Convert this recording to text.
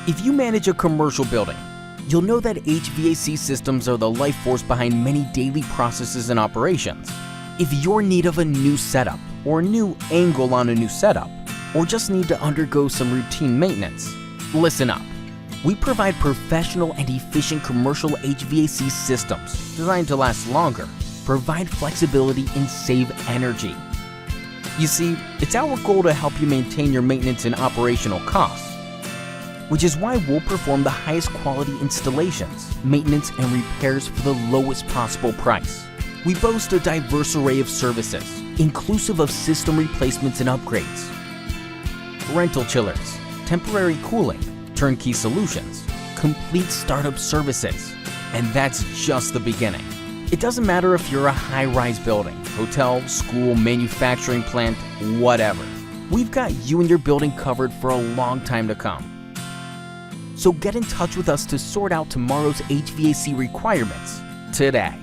If you manage a commercial building, you'll know that HVAC systems are the life force behind many daily processes and operations. If you're in need of a new setup, or a new angle on a new setup, or just need to undergo some routine maintenance, listen up. We provide professional and efficient commercial HVAC systems designed to last longer, provide flexibility, and save energy. You see, it's our goal to help you maintain your maintenance and operational costs, which is why we'll perform the highest quality installations, maintenance, and repairs for the lowest possible price. We boast a diverse array of services, inclusive of system replacements and upgrades, rental chillers, temporary cooling, turnkey solutions, complete startup services, and that's just the beginning. It doesn't matter if you're a high-rise building, hotel, school, manufacturing plant, whatever. We've got you and your building covered for a long time to come. So get in touch with us to sort out tomorrow's HVAC requirements today.